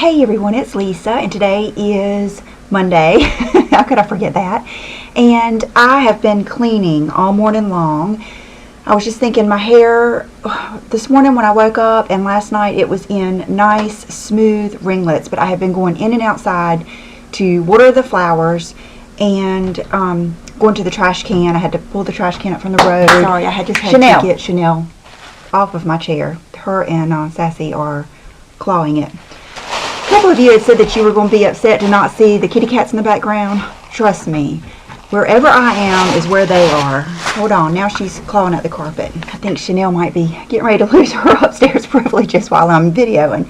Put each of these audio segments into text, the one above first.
Hey everyone, it's Lisa, and today is Monday. How could I forget that? And I have been cleaning all morning long. I was just thinking my hair this morning when I woke up, and last night it was in nice smooth ringlets, but I have been going in and outside to water the flowers and going to the trash can. I had to pull the trash can up from the road. Sorry, I just had to get Chanel off of my chair. Her and Sassy are clawing it. A couple of you had said that you were going to be upset to not see the kitty cats in the background. Trust me, wherever I am is where they are. Hold on, now she's clawing at the carpet. I think Chanel might be getting ready to lose her upstairs privileges while I'm videoing.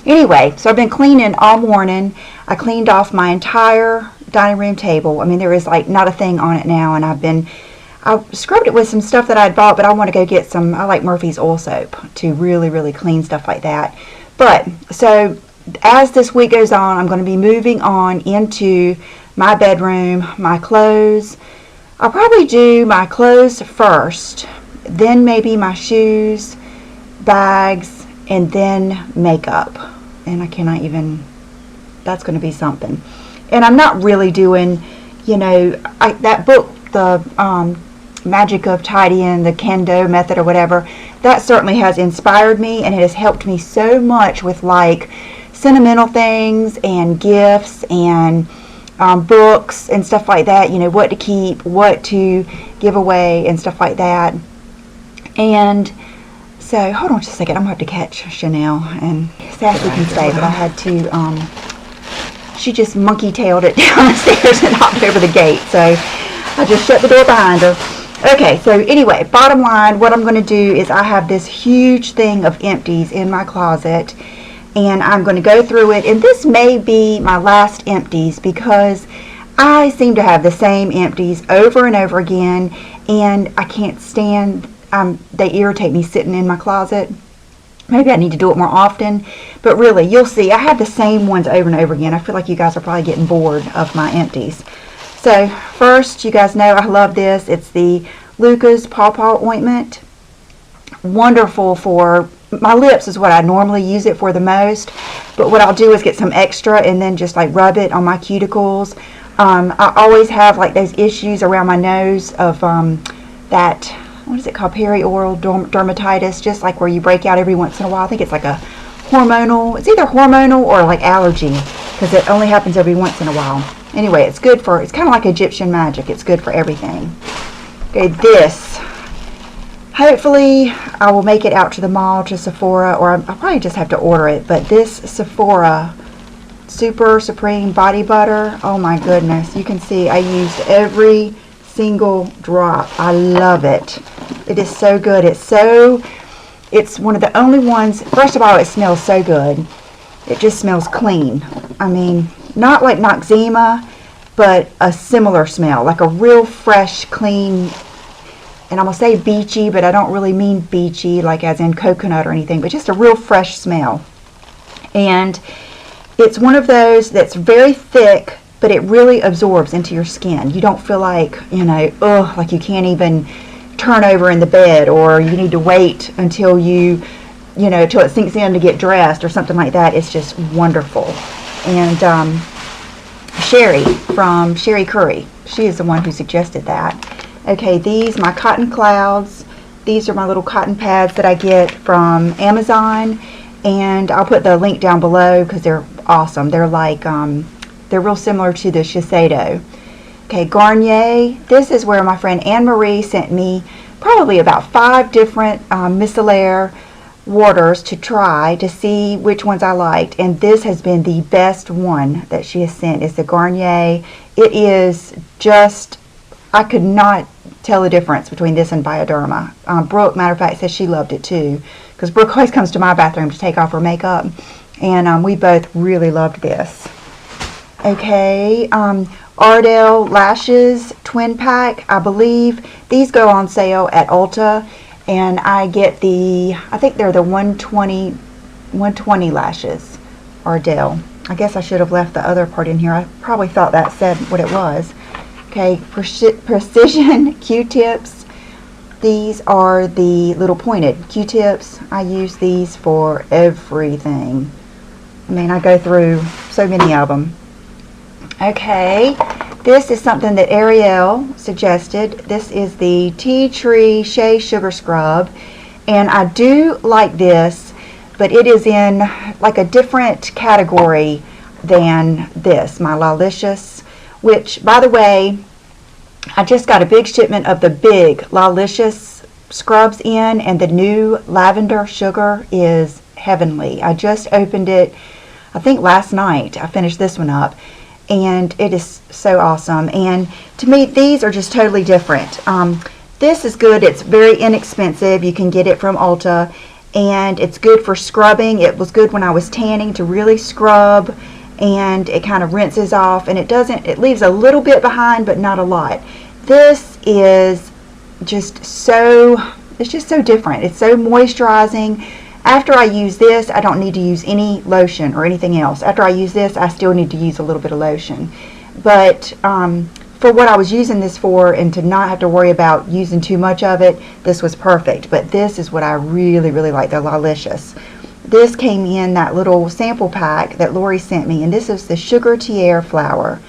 Anyway, so I've been cleaning all morning. I cleaned off my entire dining room table. I mean, there is like not a thing on it now, and I scrubbed it with some stuff that I'd bought, but I want to go get some, I like Murphy's oil soap to really clean stuff like that. But, so as this week goes on, I'm going to be moving on into my bedroom, my clothes. I'll probably do my clothes first, then maybe my shoes, bags, and then makeup. And I cannot even, that's going to be something. And I'm not really doing, you know, that book, the Magic of Tidying, the Kendo method or whatever, that certainly has inspired me, and it has helped me so much with like sentimental things and gifts and books and stuff like that, you know, what to keep, what to give away and stuff like that. And so, hold on just a second, I'm going to have to catch Chanel, and Sassy can stay, but I had to, she just monkey-tailed it down the stairs and hopped over the gate, so I just shut the door behind her. Okay, so anyway, bottom line, what I'm going to do is I have this huge thing of empties in my closet, and I'm going to go through it, and this may be my last empties because I seem to have the same empties over and over again, and I can't stand, they irritate me sitting in my closet. Maybe I need to do it more often, but really, you'll see, I have the same ones over and over again. I feel like you guys are probably getting bored of my empties. So first, you guys know I love this. It's the Luca's Paw Paw ointment. Wonderful for my lips is what I normally use it for the most, but what I'll do is get some extra and then just like rub it on my cuticles. I always have like those issues around my nose of that, what is it called, perioral dermatitis, just like where you break out every once in a while. I think it's like a hormonal, it's either hormonal or like allergy, because it only happens every once in a while. Anyway, it's good for, it's kind of like Egyptian magic. It's good for everything. Okay, this. Hopefully, I will make it out to the mall, to Sephora, or I'll probably just have to order it. But this Sephora Super Supreme Body Butter, oh my goodness. You can see I used every single drop. I love it. It is so good. It's one of the only ones, first of all, it smells so good. It just smells clean. I mean, not like Noxzema, but a similar smell, like a real fresh, clean, and I'm going to say beachy, but I don't really mean beachy, like as in coconut or anything, but just a real fresh smell. And it's one of those that's very thick, but it really absorbs into your skin. You don't feel like, you know, ugh, like you can't even turn over in the bed, or you need to wait until you know, till it sinks in to get dressed or something like that. It's just wonderful. And Sherry from Sherry Curry, she is the one who suggested that. Okay, these, my cotton clouds, these are my little cotton pads that I get from Amazon, and I'll put the link down below because they're awesome. They're like, they're real similar to the Shiseido. Okay, Garnier, this is where my friend Anne-Marie sent me probably about 5 different micellar waters to try to see which ones I liked, and this has been the best one that she has sent. Is the Garnier. It is just, I could not tell the difference between this and Bioderma. Brooke, matter of fact, says she loved it too, because Brooke always comes to my bathroom to take off her makeup, and we both really loved this. Okay, Ardell lashes twin pack. I believe these go on sale at Ulta, and I get the, I think they're the 120 lashes, Ardell. I guess I should have left the other part in here. I probably thought that said what it was. Okay, Precision Q-tips. These are the little pointed Q-tips. I use these for everything. I mean, I go through so many of them. Okay, this is something that Ariel suggested. This is the Tea Tree Shea Sugar Scrub, and I do like this, but it is in like a different category than this, my Lalicious, which, by the way, I just got a big shipment of the big Lalicious scrubs in, and the new lavender sugar is heavenly. I just opened it, I think last night. I finished this one up, and it is so awesome. And to me, these are just totally different. This is good. It's very inexpensive. You can get it from Ulta, and it's good for scrubbing. It was good when I was tanning to really scrub, and it kind of rinses off, and it leaves a little bit behind, but not a lot. This is just so, it's just so different. It's so moisturizing. After I use this, I don't need to use any lotion or anything else. After I use this, I still need to use a little bit of lotion. But for what I was using this for, and to not have to worry about using too much of it, this was perfect. But this is what I really, really like, the Lalicious. This came in that little sample pack that Lori sent me, and this is the Sugar Tiare Flower.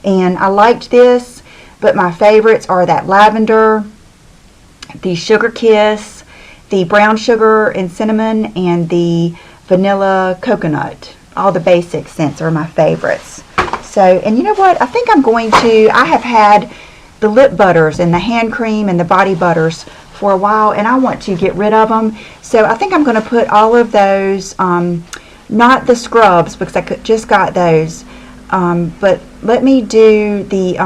And I liked this, but my favorites are that lavender, the Sugar Kiss, the brown sugar and cinnamon, and the vanilla coconut. All the basic scents are my favorites. So, and you know what? I think I have had the lip butters and the hand cream and the body butters for a while, and I want to get rid of them. So I think I'm going to put all of those, not the scrubs, because I just got those, but let me do the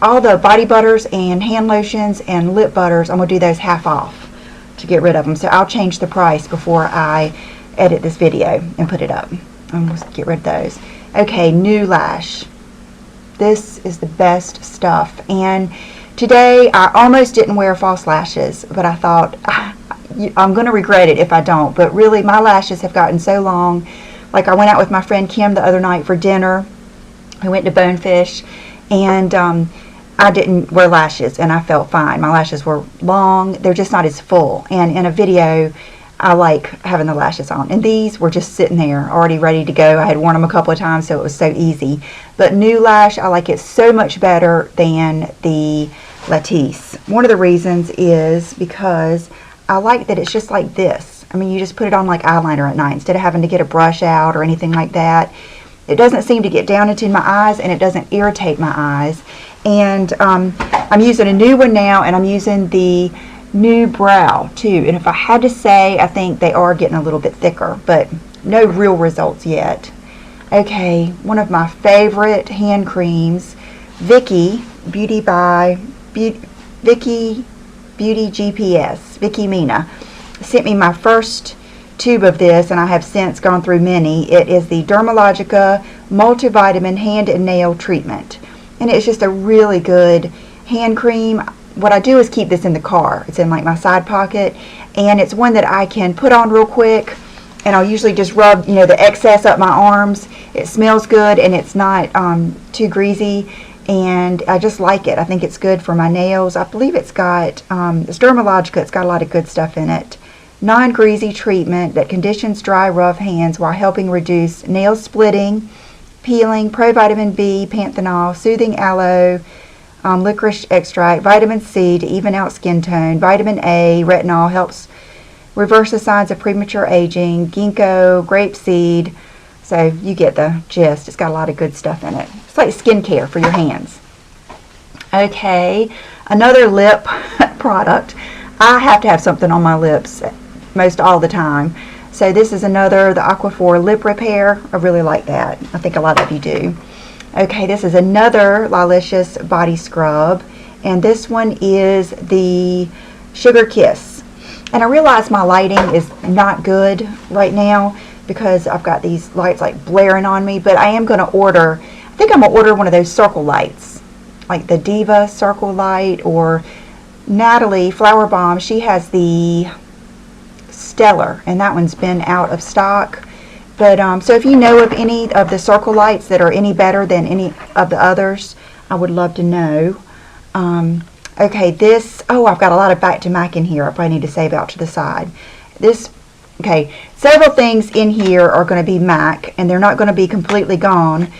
all the body butters and hand lotions and lip butters. I'm going to do those half off to get rid of them. So I'll change the price before I edit this video and put it up. And we'll get rid of those. Okay, New Lash. This is the best stuff. And today I almost didn't wear false lashes, but I thought I'm going to regret it if I don't. But really, my lashes have gotten so long. Like, I went out with my friend Kim the other night for dinner. We went to Bonefish, and I didn't wear lashes, and I felt fine. My lashes were long. They're just not as full. And in a video, I like having the lashes on. And these were just sitting there, already ready to go. I had worn them a couple of times, so it was so easy. But New Lash, I like it so much better than the Latisse. One of the reasons is because I like that it's just like this. I mean, you just put it on like eyeliner at night instead of having to get a brush out or anything like that. It doesn't seem to get down into my eyes, and it doesn't irritate my eyes. And I'm using a new one now, and I'm using the New Brow too. And if I had to say, I think they are getting a little bit thicker, but no real results yet. Okay, one of my favorite hand creams, Vicky Beauty GPS, Vicky Mina, sent me my first tube of this, and I have since gone through many. It is the Dermalogica Multivitamin Hand and Nail Treatment, and it's just a really good hand cream. What I do is keep this in the car. It's in like my side pocket, and it's one that I can put on real quick, and I'll usually just rub, you know, the excess up my arms. It smells good, and it's not too greasy, and I just like it. I think it's good for my nails. I believe it's got it's Dermalogica. It's got a lot of good stuff in it. Non-greasy treatment that conditions dry, rough hands while helping reduce nail splitting, peeling, provitamin B, panthenol, soothing aloe, licorice extract, vitamin C to even out skin tone, vitamin A, retinol helps reverse the signs of premature aging, ginkgo, grapeseed. So you get the gist. It's got a lot of good stuff in it. It's like skincare for your hands. Okay, another lip product. I have to have something on my lips most all the time. So this is another, the Aquaphor Lip Repair. I really like that. I think a lot of you do. Okay, this is another Lalicious body scrub, and this one is the Sugar Kiss. And I realize my lighting is not good right now because I've got these lights like blaring on me, but I am going to order, I think I'm going to order one of those circle lights, like the Diva circle light, or Natalie Flower Bomb, she has the Stellar, and that one's been out of stock. But so if you know of any of the circle lights that are any better than any of the others, I would love to know. Okay, this, oh, I've got a lot of back to MAC in here. I probably need to save out to the side. This Okay, several things in here are going to be MAC, and they're not going to be completely gone.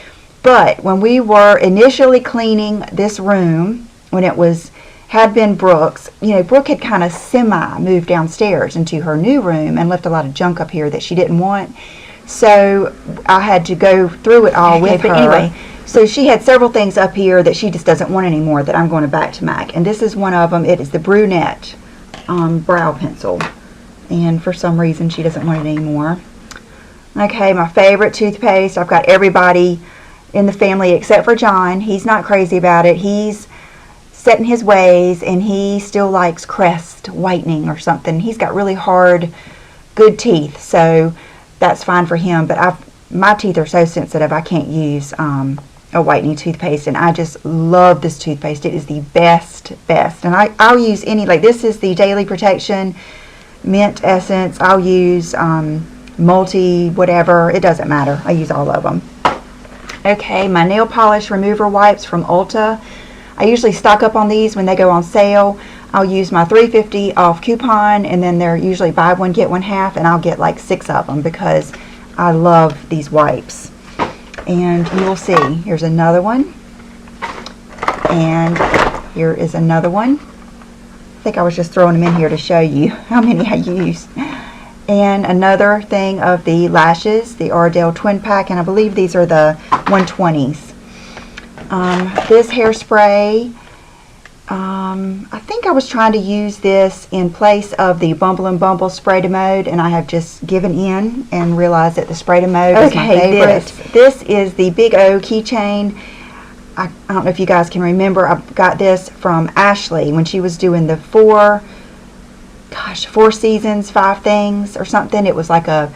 But when we were initially cleaning this room, when it had been Brooke's, you know, Brooke had kind of moved downstairs into her new room and left a lot of junk up here that she didn't want. So I had to go through it all with her. Anyway, so she had several things up here that she just doesn't want anymore that I'm going back to MAC. And this is one of them. It is the Brunette brow pencil. And for some reason she doesn't want it anymore. Okay, my favorite toothpaste. I've got everybody in the family except for John. He's not crazy about it. He's set in his ways, and he still likes Crest whitening or something. He's got really hard, good teeth, so that's fine for him. But my teeth are so sensitive, I can't use a whitening toothpaste, and I just love this toothpaste. It is the best. And I'll use any, like this is the Daily Protection Mint Essence. I'll use multi whatever, it doesn't matter. I use all of them. Okay, my nail polish remover wipes from Ulta. I usually stock up on these when they go on sale. I'll use my $3.50 off coupon, and then they're usually buy one get one half, and I'll get like 6 of them because I love these wipes. And you will see, here's another one, and here is another one. I think I was just throwing them in here to show you how many I use. And another thing of the lashes, the Ardell twin pack, and I believe these are the 120s. This hairspray, I think I was trying to use this in place of the Bumble and Bumble Spray to Mode, and I have just given in and realized that the Spray to Mode is my favorite. This is the Big O keychain. I don't know if you guys can remember, I got this from Ashley when she was doing the 4 seasons, 5 things or something. It was like a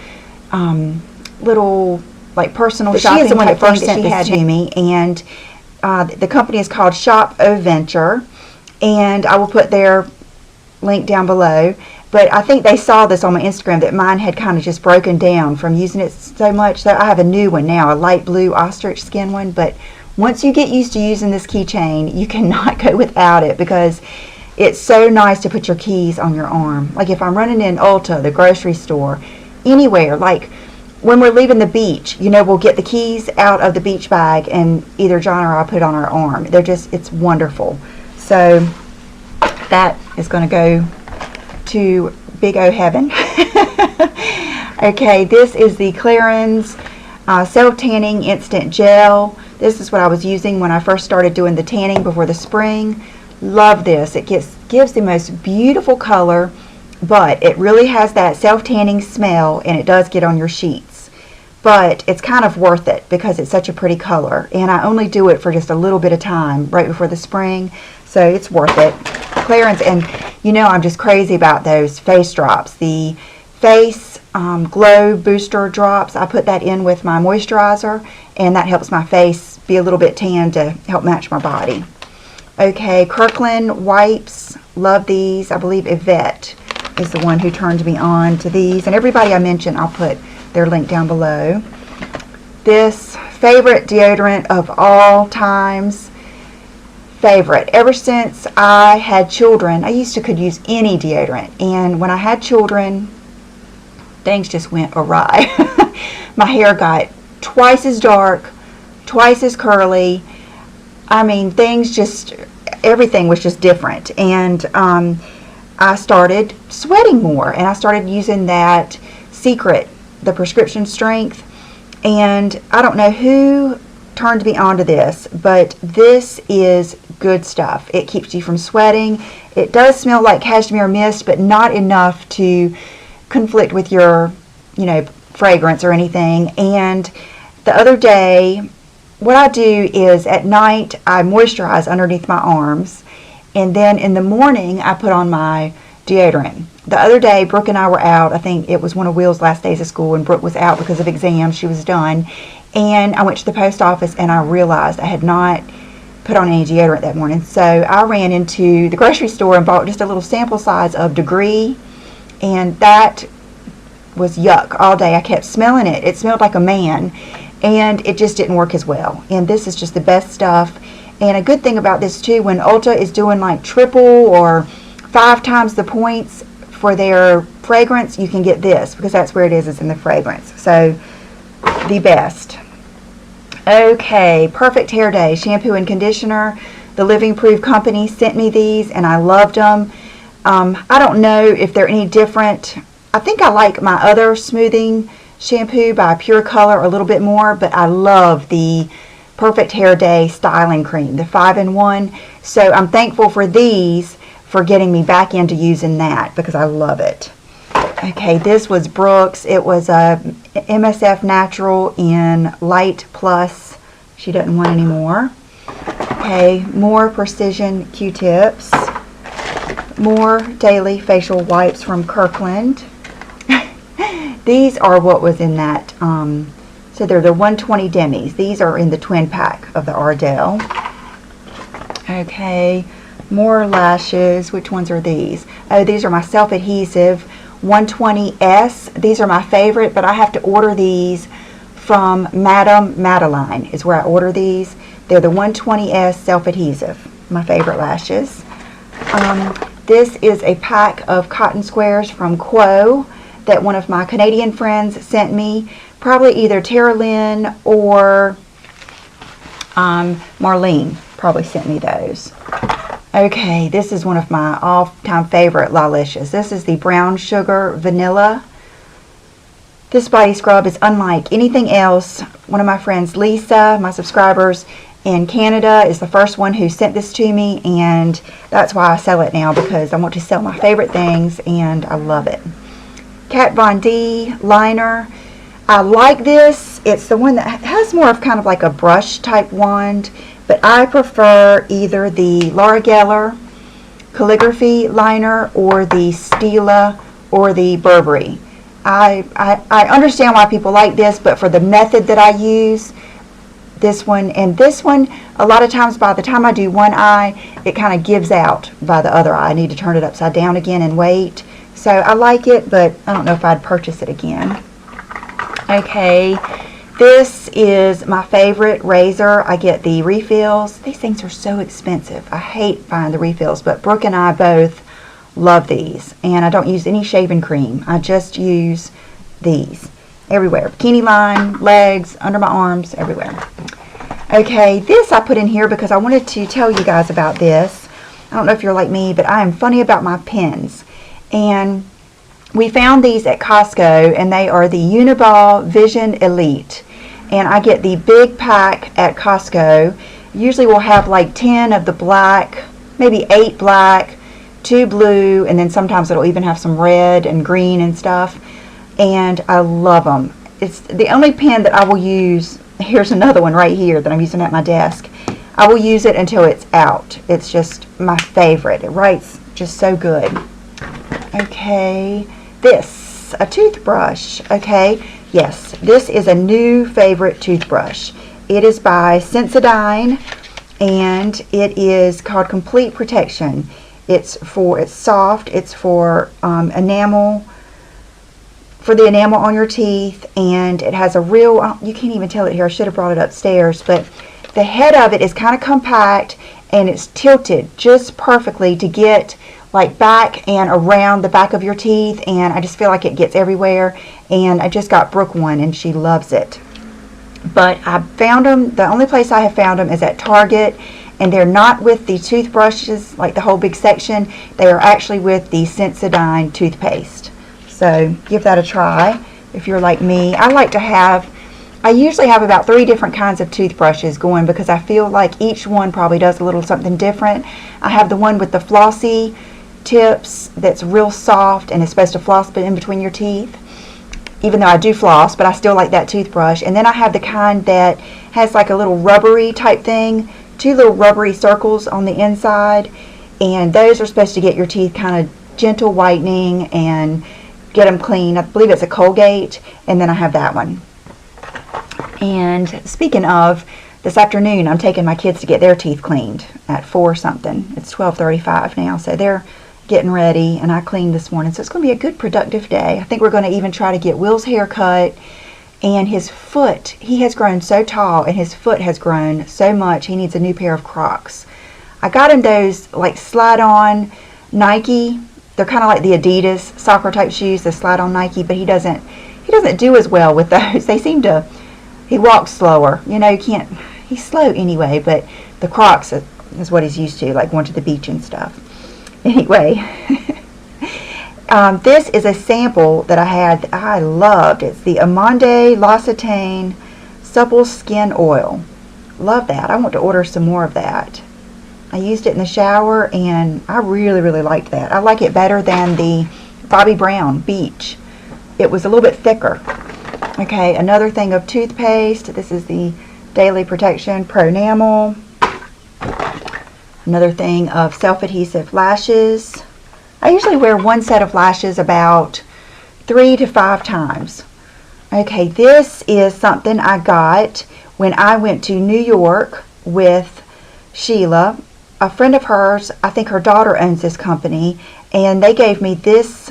little like personal shopping. She is the one that first sent this to me, and the company is called Shop O Venture, and I will put their link down below. But I think they saw this on my Instagram that mine had kind of just broken down from using it so much. So I have a new one now, a light blue ostrich skin one. But once you get used to using this keychain, you cannot go without it because it's so nice to put your keys on your arm. Like if I'm running in Ulta, the grocery store, anywhere, like when we're leaving the beach, you know, we'll get the keys out of the beach bag and either John or I put on our arm. It's wonderful. So that is going to go to Big O Heaven. Okay, this is the Clarins Self-Tanning Instant Gel. This is what I was using when I first started doing the tanning before the spring. Love this. It gives the most beautiful color, but it really has that self-tanning smell, and it does get on your sheets. But it's kind of worth it because it's such a pretty color, and I only do it for just a little bit of time right before the spring, so it's worth it. Clarins, and you know I'm just crazy about those face drops. The face glow booster drops, I put that in with my moisturizer, and that helps my face be a little bit tan to help match my body. Okay, Kirkland Wipes, love these. I believe Yvette is the one who turned me on to these, and everybody I mentioned, I'll put their link down below. This favorite deodorant of all times, favorite. Ever since I had children, I used to could use any deodorant, and when I had children, things just went awry. My hair got twice as dark, twice as curly. I mean, everything was just different, and I started sweating more, and I started using that Secret, the prescription strength, and I don't know who turned me onto this, but this is good stuff. It keeps you from sweating. It does smell like cashmere mist, but not enough to conflict with your, you know, fragrance or anything. And the other day, what I do is at night I moisturize underneath my arms, and then in the morning I put on my deodorant. The other day Brooke and I were out. I think it was one of Will's last days of school, and Brooke was out because of exams. She was done, and I went to the post office and I realized I had not put on any deodorant that morning. So I ran into the grocery store and bought just a little sample size of Degree, and that was yuck all day. I kept smelling it. It smelled like a man, and it just didn't work as well. And this is just the best stuff. And a good thing about this too, when Ulta is doing like triple or 5 times the points for their fragrance, you can get this because that's where it is in the fragrance. So the best. Okay, Perfect Hair Day shampoo and conditioner. The Living Proof company sent me these and I loved them. I don't know if they're any different. I think I like my other smoothing shampoo by Pure Color a little bit more, but I love the Perfect Hair Day styling cream, the 5-in-1. So I'm thankful for these for getting me back into using that because I love it. Okay, this was Brooks. It was a MSF Natural in Light Plus. She doesn't want any more. Okay, more Precision Q-tips. More daily facial wipes from Kirkland. These are what was in that. So they're the 120 demis. These are in the twin pack of the Ardell. Okay, more lashes. Which ones are these? Oh, these are my self-adhesive 120S. These are my favorite, but I have to order these from Madame Maybelline is where I order these. They're the 120S self-adhesive. My favorite lashes. This is a pack of cotton squares from Quo that one of my Canadian friends sent me. Probably either Tara Lynn or Marlene probably sent me those. Okay, this is one of my all-time favorite Lalicious. This is the Brown Sugar Vanilla. This body scrub is unlike anything else. One of my friends, Lisa, my subscribers in Canada, is the first one who sent this to me, and that's why I sell it now, because I want to sell my favorite things, and I love it. Kat Von D liner. I like this. It's the one that has more of kind of like a brush type wand, but I prefer either the Laura Geller calligraphy liner or the Stila or the Burberry. I understand why people like this, but for the method that I use, this one and this one, a lot of times by the time I do one eye, it kind of gives out by the other eye. I need to turn it upside down again and wait. So I like it, but I don't know if I'd purchase it again. Okay, this is my favorite razor. I get the refills. These things are so expensive. I hate buying the refills, but Brooke and I both love these. And I don't use any shaving cream. I just use these everywhere. Bikini line, legs, under my arms, everywhere. Okay, this I put in here because I wanted to tell you guys about this. I don't know if you're like me, but I am funny about my pens. And we found these at Costco, and they are the Uniball Vision Elite. And I get the big pack at Costco. Usually we'll have like 10 of the black, maybe 8 black, 2 blue, and then sometimes it'll even have some red and green and stuff. And I love them. It's the only pen that I will use. Here's another one right here that I'm using at my desk. I will use it until it's out. It's just my favorite. It writes just so good. Okay, this, a toothbrush. Okay, yes, this is a new favorite toothbrush. It is by Sensodyne, and it is called Complete Protection. It's soft. It's for enamel, for the enamel on your teeth, and it has a real, you can't even tell it here. I should have brought it upstairs, but the head of it is kind of compact, and it's tilted just perfectly to get like back and around the back of your teeth, and I just feel like it gets everywhere. And I just got Brooke one, and she loves it. But I found them, the only place I have found them is at Target, and they're not with the toothbrushes, like the whole big section. They are actually with the Sensodyne toothpaste. So give that a try if you're like me. I usually have about 3 different kinds of toothbrushes going because I feel like each one probably does a little something different. I have the one with the flossy tips that's real soft and is supposed to floss in between your teeth, even though I do floss, but I still like that toothbrush. And then I have the kind that has like a little rubbery type thing, 2 little rubbery circles on the inside, and those are supposed to get your teeth kind of gentle whitening and get them clean. I believe it's a Colgate, and then I have that one. And speaking of, this afternoon I'm taking my kids to get their teeth cleaned at 4 something. It's 12:35 now, so they're getting ready, and I cleaned this morning, so it's going to be a good productive day. I think we're going to even try to get Will's hair cut, and his foot, he has grown so tall, and his foot has grown so much, he needs a new pair of Crocs. I got him those like slide-on Nike they're kind of like the Adidas soccer type shoes, the slide on Nike, but he doesn't do as well with those. They seem to, he walks slower. You know, you can't, he's slow anyway, but the Crocs is what he's used to, like going to the beach and stuff. Anyway, this is a sample that I had that I loved. It's the Amande L'Occitane Supple Skin Oil. Love that. I want to order some more of that. I used it in the shower and I really, really liked that. I like it better than the Bobbi Brown Beach. It was a little bit thicker. Okay, another thing of toothpaste. This is the Daily Protection Pro Enamel. Another thing of self-adhesive lashes. I usually wear one set of lashes about 3 to 5 times. Okay, this is something I got when I went to New York with Sheila. A friend of hers, I think her daughter owns this company, and they gave me this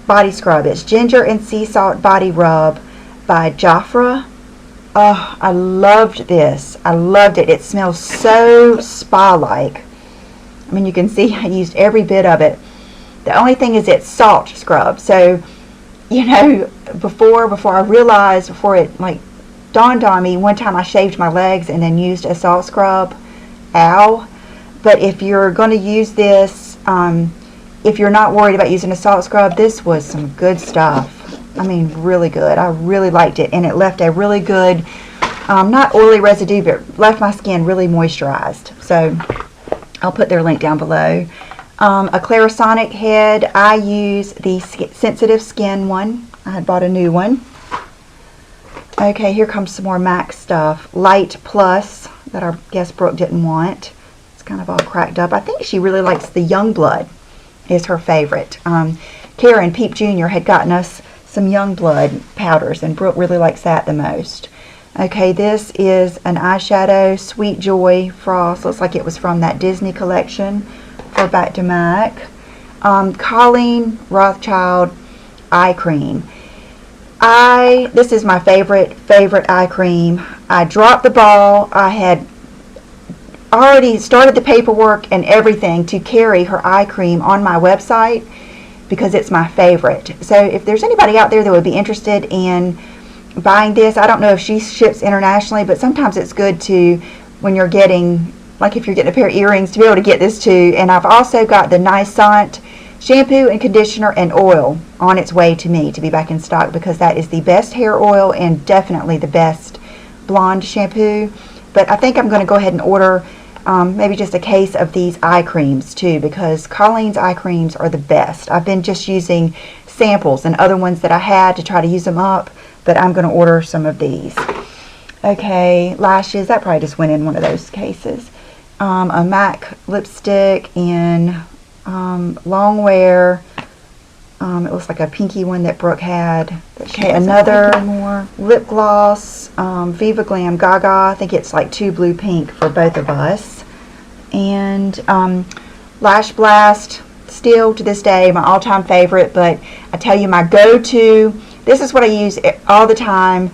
body scrub. It's Ginger and Sea Salt Body Rub by Jafra. Oh, I loved this. I loved it. It smells so spa-like. I mean, you can see I used every bit of it. The only thing is it's salt scrub. So, you know, before I realized, before it like dawned on me, one time I shaved my legs and then used a salt scrub. Ow. But if you're going to use this, if you're not worried about using a salt scrub, this was some good stuff. I mean, really good. I really liked it. And it left a really good, not oily residue, but left my skin really moisturized. So I'll put their link down below. A Clarisonic head. I use the sensitive skin one. I had bought a new one. Okay, here comes some more MAC stuff. Light Plus that I guess Brooke didn't want. It's kind of all cracked up. I think she really likes the Youngblood is her favorite. Karen Peep Jr. had gotten us some Youngblood powders, and Brooke really likes that the most. Okay, this is an eyeshadow, Sweet Joy Frost. Looks like it was from that Disney collection for Back to MAC. Colleen Rothschild eye cream. This is my favorite eye cream. I dropped the ball. I had already started the paperwork and everything to carry her eye cream on my website because it's my favorite. So if there's anybody out there that would be interested in buying this, I don't know if she ships internationally, but sometimes it's good to, when you're getting, like if you're getting a pair of earrings, to be able to get this too. And I've also got the Nisant shampoo and conditioner and oil on its way to me to be back in stock, because that is the best hair oil and definitely the best blonde shampoo. But I think I'm going to go ahead and order maybe just a case of these eye creams too, because Colleen's eye creams are the best. I've been just using samples and other ones that I had to try to use them up, but I'm going to order some of these. Okay, lashes, that probably just went in one of those cases. A MAC lipstick in long wear. It looks like a pinky one that Brooke had. Okay, another more lip gloss, Viva Glam Gaga. I think it's like 2 blue pink for both of us. And Lash Blast, still to this day my all-time favorite, but I tell you my go-to, this is what I use all the time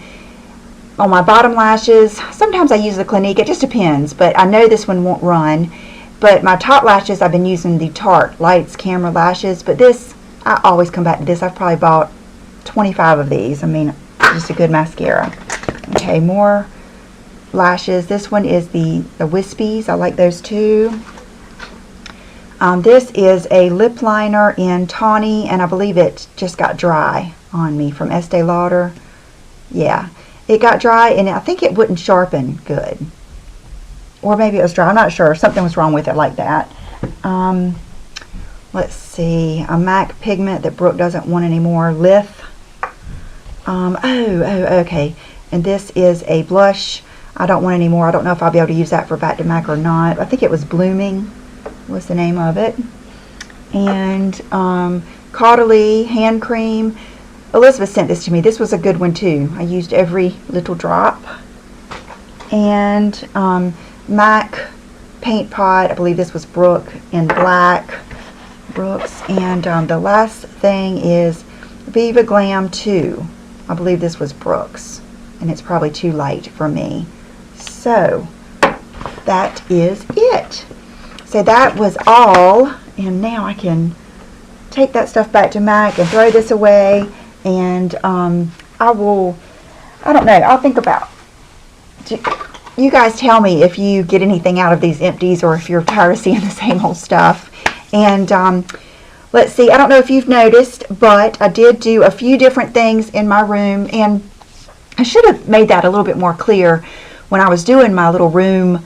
on my bottom lashes. Sometimes I use the Clinique, it just depends, but I know this one won't run. But my top lashes, I've been using the Tarte Lights Camera Lashes, but this, I always come back to this. I've probably bought 25 of these. I mean, just a good mascara. Okay, more lashes. This one is the Wispies. I like those too. This is a lip liner in Tawny, and I believe it just got dry on me from Estee Lauder. Yeah, it got dry, and I think it wouldn't sharpen good. Or maybe it was dry. I'm not sure. Something was wrong with it like that. Let's see. A MAC pigment that Brooke doesn't want anymore. Lith. Okay. And this is a blush I don't want anymore. I don't know if I'll be able to use that for Back to MAC or not. I think it was Blooming was the name of it. And Caudalie hand cream. Elizabeth sent this to me. This was a good one too. I used every little drop. And MAC paint pot. I believe this was Brooke in black. Brooks. And the last thing is Viva Glam 2. I believe this was Brooks. And it's probably too light for me. So that is it. So that was all. And now I can take that stuff back to Mac and throw this away, and I don't know, I'll think about, you guys tell me if you get anything out of these empties or if you're tired of seeing the same old stuff. And let's see, I don't know if you've noticed, but I did do a few different things in my room, and I should have made that a little bit more clear when I was doing my little room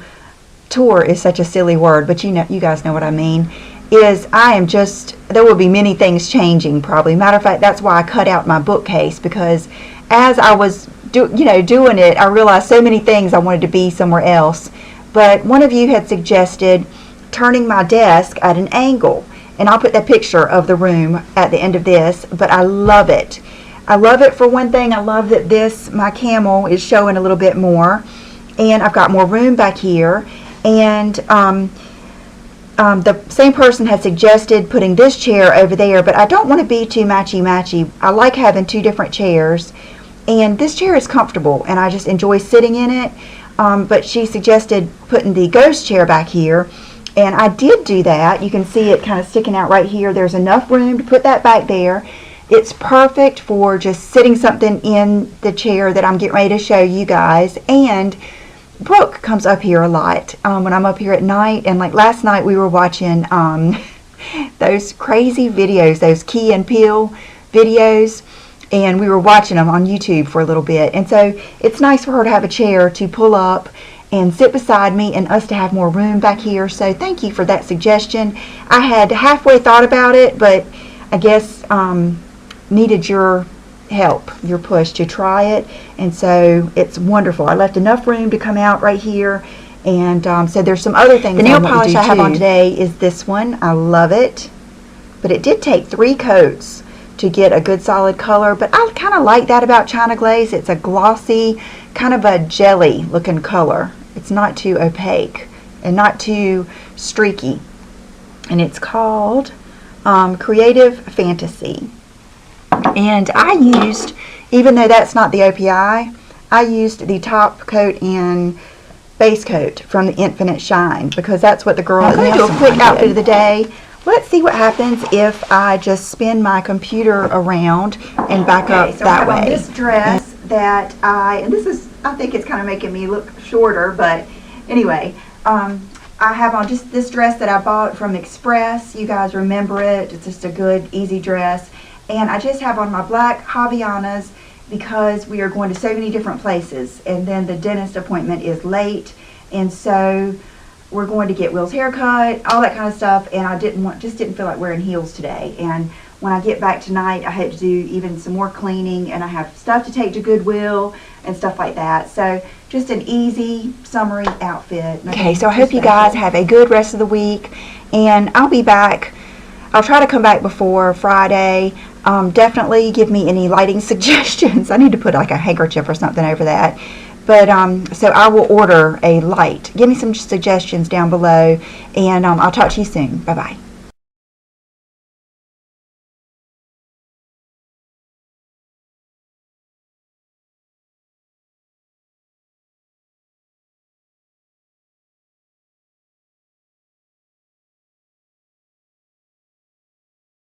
tour. Is such a silly word, but you guys know what I mean. There will be many things changing probably. Matter of fact, that's why I cut out my bookcase, because as I was doing it, I realized so many things I wanted to be somewhere else. But one of you had suggested turning my desk at an angle, and I'll put that picture of the room at the end of this, but I love it. I love it for one thing. I love that my camel is showing a little bit more, and I've got more room back here. And the same person had suggested putting this chair over there, but I don't want to be too matchy-matchy. I like having two different chairs, and this chair is comfortable, and I just enjoy sitting in it. But she suggested putting the ghost chair back here, and I did do that. You can see it kind of sticking out right here. There's enough room to put that back there. It's perfect for just sitting something in the chair that I'm getting ready to show you guys. And Brooke comes up here a lot when I'm up here at night. And like last night we were watching those crazy videos, those Key and Peele videos, and we were watching them on YouTube for a little bit. And so it's nice for her to have a chair to pull up and sit beside me, and us to have more room back here. So thank you for that suggestion. I had halfway thought about it, but I guess needed your help, your push to try it, and so it's wonderful. I left enough room to come out right here, and so there's some other things. The nail polish I have on today is this one. I love it, but it did take 3 coats to get a good solid color, but I kind of like that about China Glaze. It's a glossy, kind of a jelly looking color. It's not too opaque and not too streaky, and it's called Creative Fantasy. And I used, even though that's not the OPI, I used the top coat and base coat from the Infinite Shine, because that's what the girl is. I'm going to do a quick outfit of the day. Let's see what happens if I just spin my computer around and back up so that way. I have on this dress that and this is, I think it's kind of making me look shorter, but anyway, I have on just this dress that I bought from Express. You guys remember it. It's just a good, easy dress. And I just have on my black Havaianas because we are going to so many different places. And then the dentist appointment is late. And so we're going to get Will's haircut, all that kind of stuff. And I just didn't feel like wearing heels today. And when I get back tonight, I hope to do even some more cleaning. And I have stuff to take to Goodwill and stuff like that. So just an easy, summery outfit. Okay, so I hope you guys have a good rest of the week. And I'll be back. I'll try to come back before Friday. Definitely give me any lighting suggestions. I need to put like a handkerchief or something over that. But so I will order a light. Give me some suggestions down below, and I'll talk to you soon. Bye-bye.